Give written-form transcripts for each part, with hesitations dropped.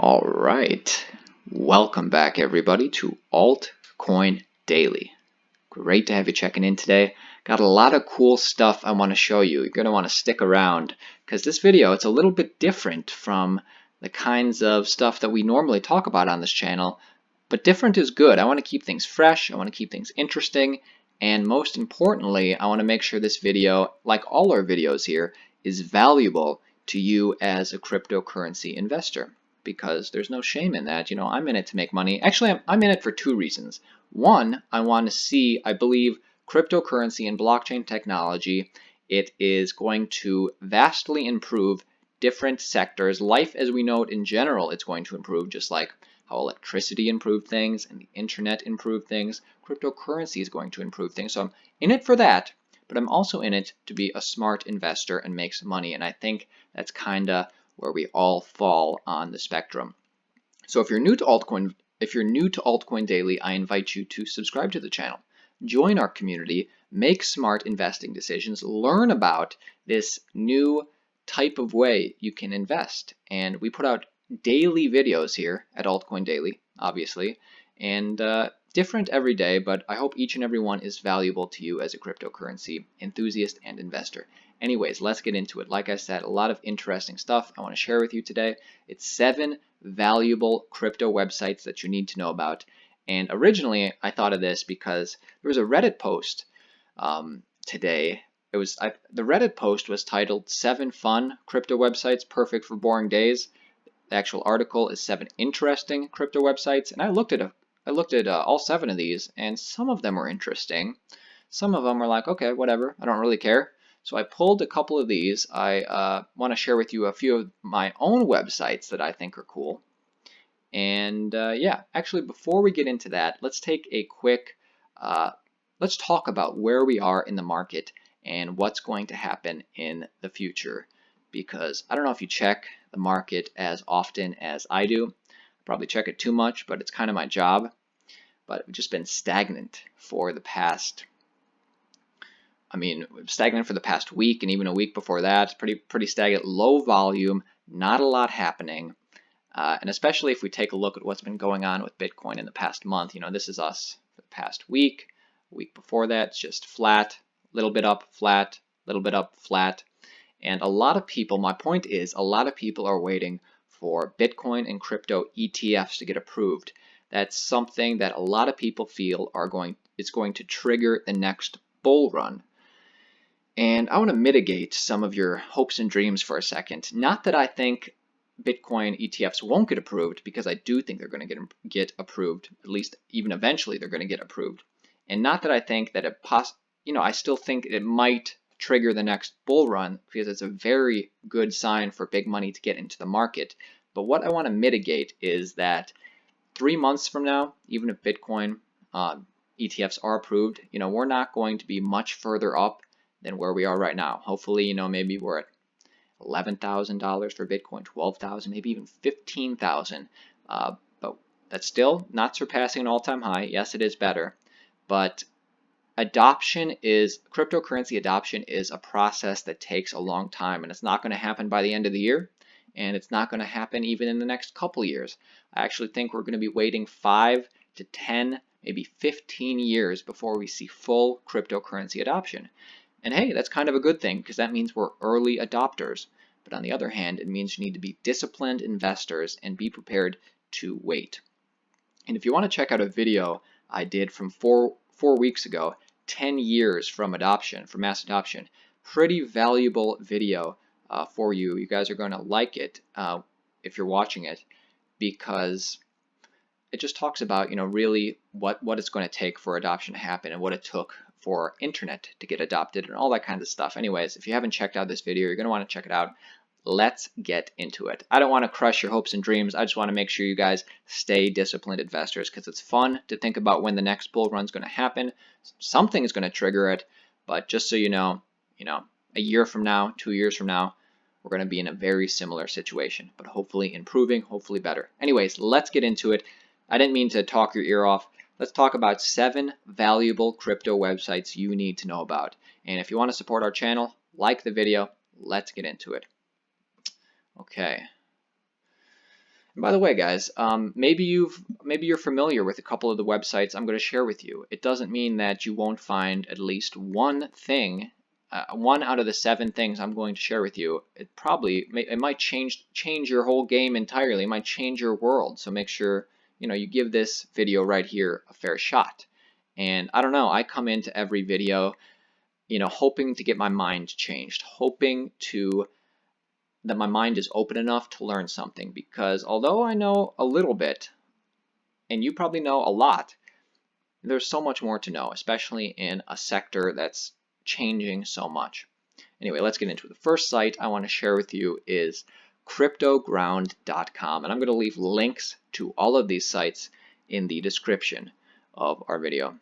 All right, welcome back everybody to Altcoin Daily. Great to have you checking in today. Got a lot of cool stuff I want to show you. You're going to want to stick around because this video, it's a little bit different from the kinds of stuff that we normally talk about on this channel, but different is good. I want to keep things fresh, I want to keep things interesting, and most importantly, I want to make sure this video, like all our videos here, is valuable to you as a cryptocurrency investor. Because there's no shame in that. You know, I'm in it to make money. Actually, I'm in it for two reasons. One, I want to see, I believe cryptocurrency and blockchain technology, it is going to vastly improve different sectors. Life as we know it in general, it's going to improve, just like how electricity improved things and the internet improved things. Cryptocurrency is going to improve things. So I'm in it for that, but I'm also in it to be a smart investor and make some money. And I think that's kind of where we all fall on the spectrum. So if you're new to Altcoin Daily, I invite you to subscribe to the channel, join our community, make smart investing decisions, learn about this new type of way you can invest. And we put out daily videos here at Altcoin Daily, obviously, and different every day, but I hope each and every one is valuable to you as a cryptocurrency enthusiast and investor. Anyways, let's get into it. Like I said, a lot of interesting stuff I want to share with you today. It's 7 valuable crypto websites that you need to know about. And originally, I thought of this because there was a Reddit post today. The Reddit post was titled 7 Fun Crypto Websites Perfect for Boring Days. The actual article is 7 Interesting Crypto Websites. And I looked at all 7 of these, and some of them were interesting. Some of them were like, okay, whatever, I don't really care. So I pulled a couple of these. I want to share with you a few of my own websites that I think are cool. And yeah, actually, before we get into that, let's take a quick, let's talk about where we are in the market and what's going to happen in the future. Because I don't know if you check the market as often as I do. I probably check it too much, but it's kind of my job. But it's just been stagnant for the past stagnant for the past week, and even a week before that. Pretty stagnant, low volume, not a lot happening. And especially if we take a look at what's been going on with Bitcoin in the past month, you know, this is us for the past week. A week before that, it's just flat, little bit up, flat, little bit up, flat. And a lot of people, my point is, a lot of people are waiting for Bitcoin and crypto ETFs to get approved. That's something that a lot of people feel is going to trigger the next bull run. And I want to mitigate some of your hopes and dreams for a second. Not that I think Bitcoin ETFs won't get approved, because I do think they're going to get approved, at least even eventually they're going to get approved. And not that I think that I still think it might trigger the next bull run, because it's a very good sign for big money to get into the market. But what I want to mitigate is that 3 months from now, even if Bitcoin ETFs are approved, you know, we're not going to be much further up than where we are right now. Hopefully, you know, maybe we're at $11,000 for Bitcoin, 12,000, maybe even 15,000. But that's still not surpassing an all-time high. Yes, it is better, but cryptocurrency adoption is a process that takes a long time, and it's not going to happen by the end of the year, and it's not going to happen even in the next couple years. I actually think we're going to be waiting 5 to 10, maybe 15 years before we see full cryptocurrency adoption. And hey, that's kind of a good thing, because that means we're early adopters. But on the other hand, it means you need to be disciplined investors and be prepared to wait. And if you want to check out a video I did from four weeks ago, 10 years from mass adoption, pretty valuable video for you. You guys are going to like it if you're watching it, because it just talks about, you know, really what it's going to take for adoption to happen and what it took for internet to get adopted and all that kind of stuff. Anyways, if you haven't checked out this video, you're going to want to check it out. Let's get into it. I don't want to crush your hopes and dreams. I just want to make sure you guys stay disciplined investors, because it's fun to think about when the next bull run is going to happen. Something is going to trigger it, but just so you know, a year from now, 2 years from now, we're going to be in a very similar situation, but hopefully improving, hopefully better. Anyways, let's get into it. I didn't mean to talk your ear off. Let's talk about 7 valuable crypto websites you need to know about. And if you want to support our channel, like the video. Let's get into it. Okay. And by the way, guys, maybe you're familiar with a couple of the websites I'm going to share with you. It doesn't mean that you won't find at least one thing, one out of the 7 things I'm going to share with you. It might change your whole game entirely. It might change your world. So make sure you give this video right here a fair shot. And I don't know, I come into every video hoping to get my mind changed, hoping that my mind is open enough to learn something, because although I know a little bit, and you probably know a lot, there's so much more to know, especially in a sector that's changing so much. Anyway, let's get into it. The first site I want to share with you is CryptoGround.com, and I'm going to leave links to all of these sites in the description of our video.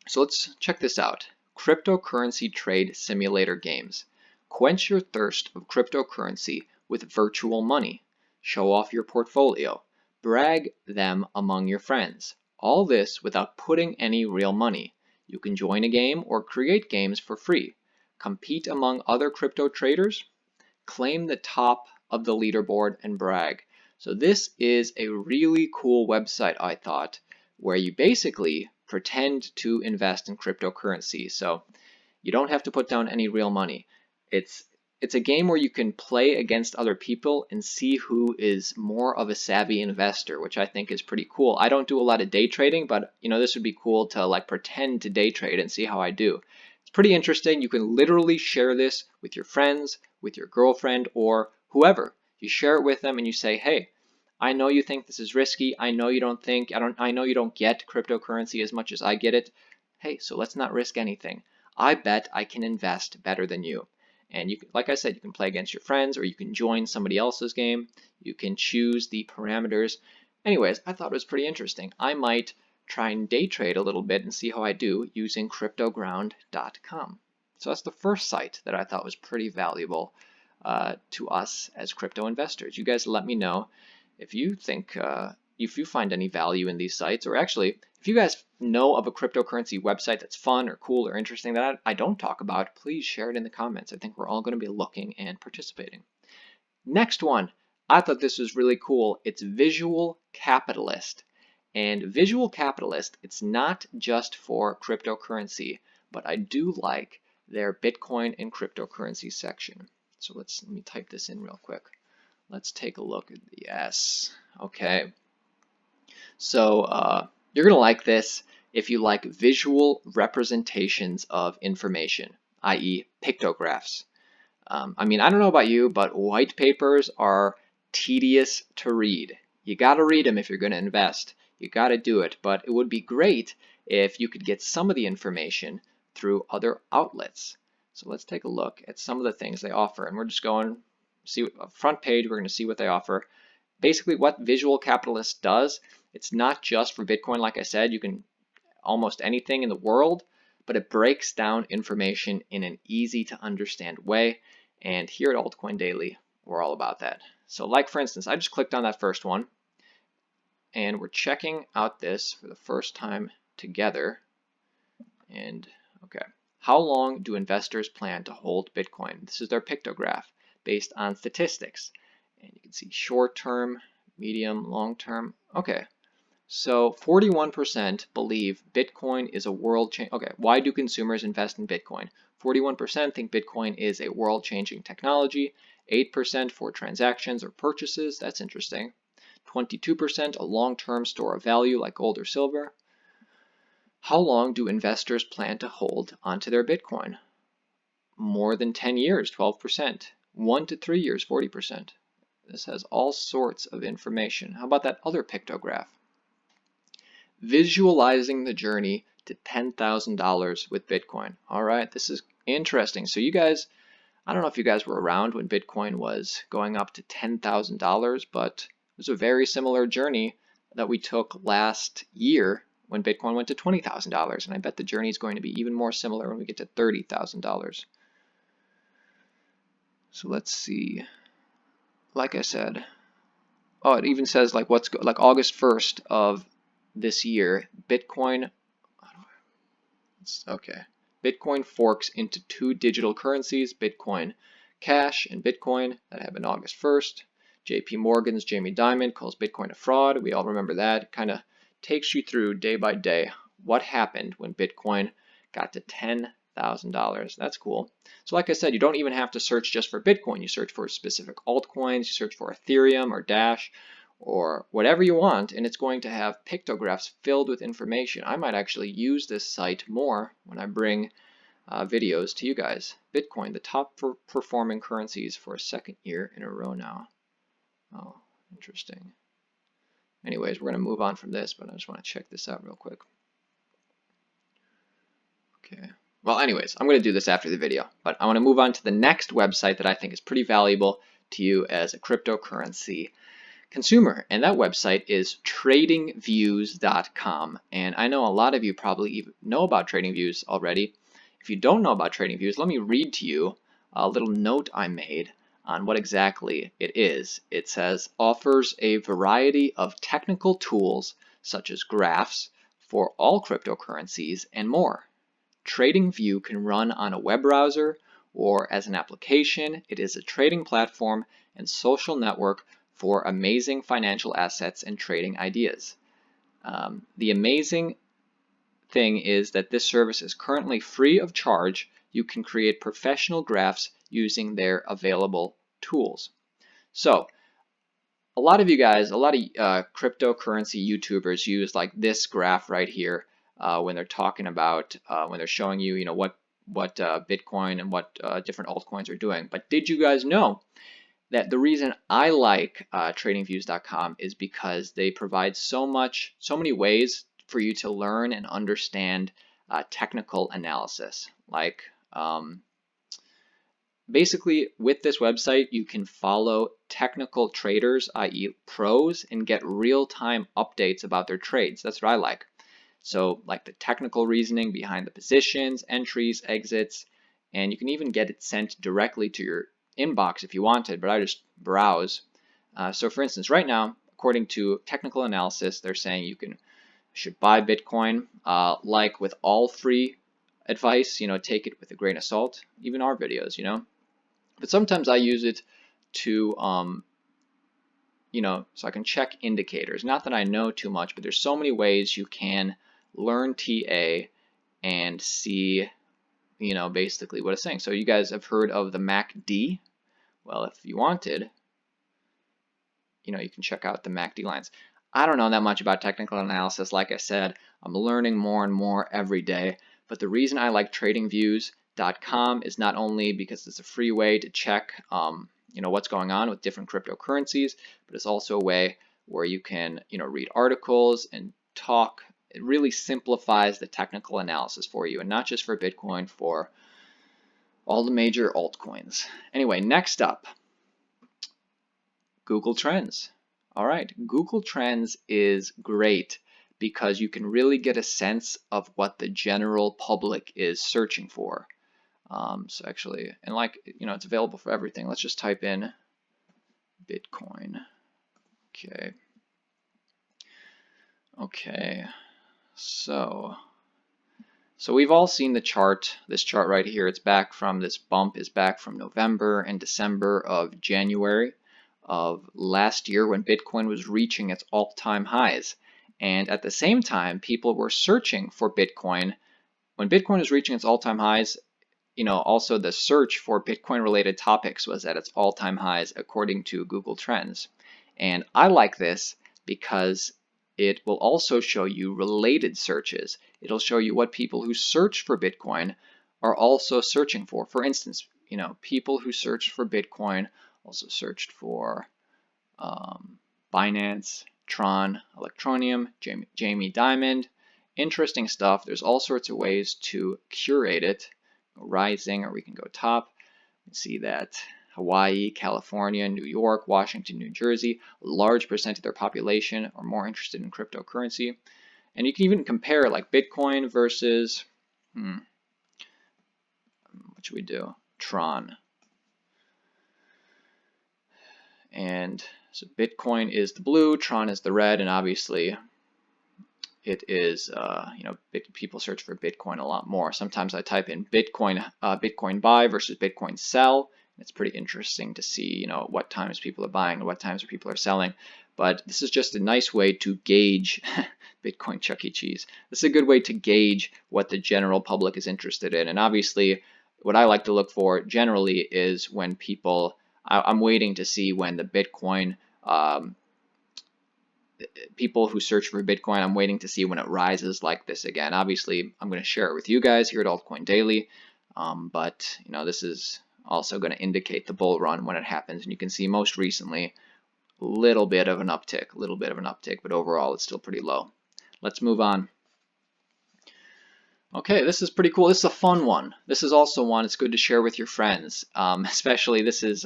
So let's check this out. Cryptocurrency trade simulator games. Quench your thirst of cryptocurrency with virtual money. Show off your portfolio. Brag them among your friends. All this without putting any real money. You can join a game or create games for free. Compete among other crypto traders. Claim the top of the leaderboard and brag. So this is a really cool website, I thought, where you basically pretend to invest in cryptocurrency. So you don't have to put down any real money. It's a game where you can play against other people and see who is more of a savvy investor, which I think is pretty cool. I don't do a lot of day trading, but this would be cool to like pretend to day trade and see how I do. It's pretty interesting. You can literally share this with your friends, with your girlfriend, or whoever. You share it with them and you say, hey, I know you think this is risky. I know you don't think, I know you don't get cryptocurrency as much as I get it. Hey, so let's not risk anything. I bet I can invest better than you. And you can, like I said, you can play against your friends, or you can join somebody else's game. You can choose the parameters. Anyways, I thought it was pretty interesting. I might try and day trade a little bit and see how I do using CryptoGround.com. So that's the first site that I thought was pretty valuable to us as crypto investors. You guys let me know if you think, if you find any value in these sites, or actually, if you guys know of a cryptocurrency website that's fun or cool or interesting that I don't talk about, please share it in the comments. I think we're all going to be looking and participating. Next one, I thought this was really cool. It's Visual Capitalist. And Visual Capitalist, it's not just for cryptocurrency, but I do like their Bitcoin and cryptocurrency section. So let me type this in real quick. Let's take a look at yes. Okay. So you're going to like this if you like visual representations of information, i.e. pictographs. I mean, I don't know about you, but white papers are tedious to read. You got to read them if you're going to invest. You got to do it, but it would be great if you could get some of the information through other outlets. So let's take a look at some of the things they offer, and we're just going see front page. We're going to see what they offer. Basically, what Visual Capitalist does, it's not just for Bitcoin. Like I said, you can almost anything in the world, but it breaks down information in an easy to understand way. And here at Altcoin Daily, we're all about that. So like for instance, I just clicked on that first one and we're checking out this for the first time together. And okay, how long do investors plan to hold Bitcoin? This is their pictograph based on statistics. And you can see short term, medium, long term. Okay. So 41% believe Bitcoin is a world change. Okay, why do consumers invest in Bitcoin? 41% think Bitcoin is a world-changing technology. 8% for transactions or purchases. That's interesting. 22% a long-term store of value like gold or silver. How long do investors plan to hold onto their Bitcoin? More than 10 years, 12%. 1 to 3 years, 40%. This has all sorts of information. How about that other pictograph? Visualizing the journey to $10,000 with Bitcoin. All right, this is interesting. So you guys, I don't know if you guys were around when Bitcoin was going up to $10,000, but it was a very similar journey that we took last year when Bitcoin went to $20,000. And I bet the journey is going to be even more similar when we get to $30,000. So let's see. Like I said, oh, it even says like like August 1st of this year, Bitcoin, okay, Bitcoin forks into 2 digital currencies, Bitcoin Cash and Bitcoin, that happened August 1st. JP Morgan's Jamie Dimon calls Bitcoin a fraud. We all remember that. Kind of takes you through day by day what happened when Bitcoin got to $10,000. That's cool. So like I said, you don't even have to search just for Bitcoin. You search for specific altcoins, you search for Ethereum or Dash or whatever you want, and it's going to have pictographs filled with information. I might actually use this site more when I bring videos to you guys. Bitcoin, the top performing currencies for a second year in a row now. Oh, interesting. Anyways, we're going to move on from this, but I just want to check this out real quick. Okay. Well, anyways, I'm going to do this after the video, but I want to move on to the next website that I think is pretty valuable to you as a cryptocurrency consumer, and that website is tradingviews.com. And I know a lot of you probably even know about TradingViews already. If you don't know about TradingViews, let me read to you a little note I made on what exactly it is. It says, offers a variety of technical tools such as graphs for all cryptocurrencies and more. TradingView can run on a web browser or as an application. It is a trading platform and social network for amazing financial assets and trading ideas. The amazing thing is that this service is currently free of charge. You can create professional graphs using their available tools. So a lot of you guys, a lot of cryptocurrency YouTubers use like this graph right here when they're talking about, when they're showing you, what Bitcoin and what different altcoins are doing. But did you guys know that the reason I like TradingViews.com is because they provide so many ways for you to learn and understand technical analysis. Like basically with this website, you can follow technical traders, i.e. pros, and get real-time updates about their trades. That's what I like. So like the technical reasoning behind the positions, entries, exits, and you can even get it sent directly to your inbox if you wanted, but I just browse. So for instance, right now, according to technical analysis, they're saying you should buy Bitcoin. Like with all free advice, take it with a grain of salt, even our videos, But sometimes I use it to, so I can check indicators. Not that I know too much, but there's so many ways you can learn TA and see, basically what it's saying. So you guys have heard of the MACD? Well, if you wanted, you can check out the MACD lines. I don't know that much about technical analysis. Like I said, I'm learning more and more every day. But the reason I like TradingViews.com is not only because it's a free way to check, what's going on with different cryptocurrencies, but it's also a way where you can, read articles and talk. It really simplifies the technical analysis for you, and not just for Bitcoin, for all the major altcoins. Anyway, next up, Google Trends. All right, Google Trends is great because you can really get a sense of what the general public is searching for. So actually, and it's available for everything. Let's just type in Bitcoin. Okay. So we've all seen the chart. This chart right here. It's back from this bump is back from November and December of January of last year when Bitcoin was reaching its all-time highs. And at the same time, people were searching for Bitcoin. When Bitcoin was reaching its all-time highs, also the search for Bitcoin-related topics was at its all-time highs according to Google Trends. And I like this because it will also show you related searches. It'll show you what people who search for Bitcoin are also searching for. For instance, people who searched for Bitcoin also searched for Binance, Tron, Electroneum, Jamie Dimon. Interesting stuff. There's all sorts of ways to curate it. Go rising, or we can go top. You see that Hawaii, California, New York, Washington, New Jersey, a large percent of their population are more interested in cryptocurrency. And you can even compare like Bitcoin versus, what should we do? Tron. And so Bitcoin is the blue, Tron is the red, and obviously it is, people search for Bitcoin a lot more. Sometimes I type in Bitcoin buy versus Bitcoin sell, It's pretty interesting to see, what times people are buying and what times people are selling. But this is just a nice way to gauge Bitcoin Chuck E. Cheese. This is a good way to gauge what the general public is interested in. And obviously, what I like to look for generally is when people, I'm waiting to see when the Bitcoin, people who search for Bitcoin, I'm waiting to see when it rises like this again. Obviously, I'm going to share it with you guys here at Altcoin Daily, but this is also going to indicate the bull run when it happens. And you can see most recently a little bit of an uptick, but overall it's still pretty low. Let's move on. Okay, this is pretty cool. This is a fun one. This is also one it's good to share with your friends. Especially this is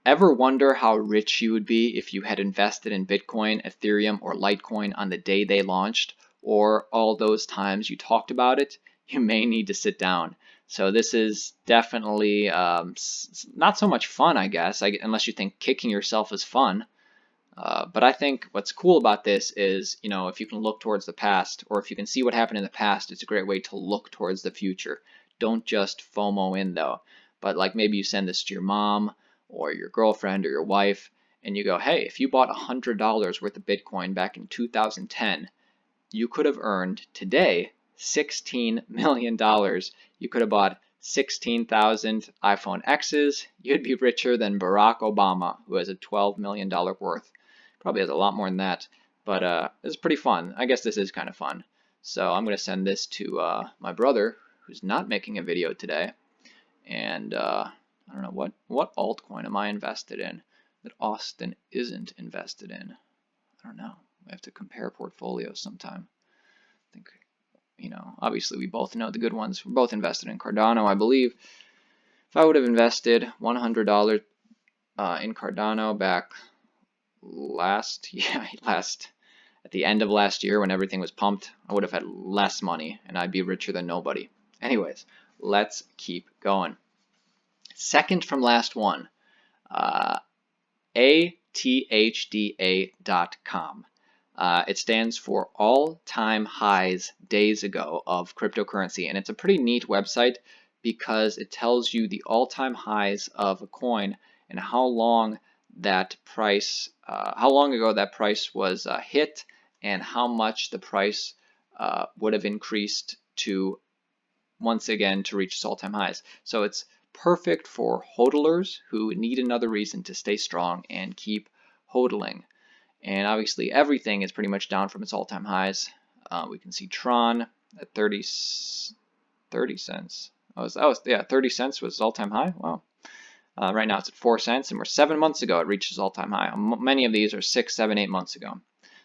ever wonder how rich you would be if you had invested in Bitcoin, Ethereum, or Litecoin on the day they launched, or all those times you talked about it? You may need to sit down. So this is definitely not so much fun, I guess, unless you think kicking yourself is fun. But I think what's cool about this is, if you can look towards the past, or if you can see what happened in the past, it's a great way to look towards the future. Don't just FOMO in though, but like maybe you send this to your mom or your girlfriend or your wife, and you go, hey, if you bought $100 worth of Bitcoin back in 2010, you could have earned today $16 million. You could have bought 16,000 iPhone X's. You'd be richer than Barack Obama, who has a $12 million worth. Probably has a lot more than that, but it's pretty fun. I guess this is kind of fun. So I'm going to send this to my brother, who's not making a video today. And I don't know, what altcoin am I invested in that Austin isn't invested in? I don't know. We have to compare portfolios sometime. I think, obviously we both know the good ones. We're both invested in Cardano, I believe. If I would have invested $100 in Cardano back at the end of last year when everything was pumped, I would have had less money and I'd be richer than nobody. Anyways, let's keep going. Second from last one, ATHDA.com. It stands for All-Time Highs days ago of cryptocurrency, and it's a pretty neat website because it tells you the all-time highs of a coin and how long ago that price was hit, and how much the price would have increased to once again to reach its all-time highs. So it's perfect for hodlers who need another reason to stay strong and keep hodling. And obviously everything is pretty much down from its all-time highs. We can see Tron at 30 cents. 30 cents was its all-time high. Wow. Right now it's at 4 cents, and we're 7 months ago it reached its all-time high. Many of these are 6, 7, 8 months ago.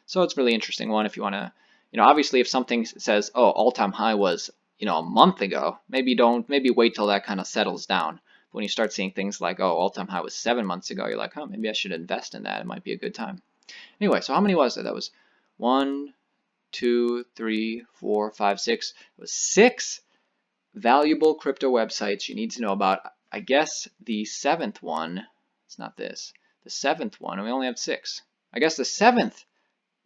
So it's a really interesting one if you want to, obviously if something says, oh, all-time high was, a month ago, maybe wait till that kind of settles down. But when you start seeing things like, oh, all-time high was 7 months ago, you're like, oh, maybe I should invest in that. It might be a good time. Anyway, so how many was there? That was 1, 2, 3, 4, 5, 6. It was 6 valuable crypto websites you need to know about. I guess the 7th one, it's not this, the 7th one, and we only have 6. I guess the 7th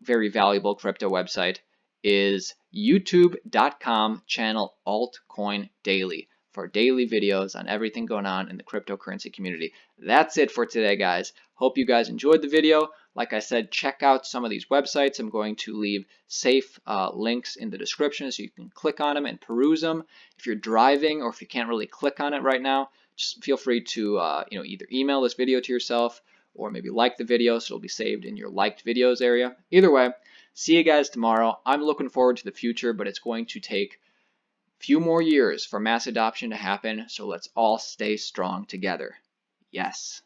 very valuable crypto website is youtube.com channel Altcoin Daily for daily videos on everything going on in the cryptocurrency community. That's it for today, guys. Hope you guys enjoyed the video. Like I said, check out some of these websites. I'm going to leave safe links in the description so you can click on them and peruse them. If you're driving or if you can't really click on it right now, just feel free to either email this video to yourself or maybe like the video so it'll be saved in your liked videos area. Either way, see you guys tomorrow. I'm looking forward to the future, but it's going to take few more years for mass adoption to happen, so let's all stay strong together. Yes.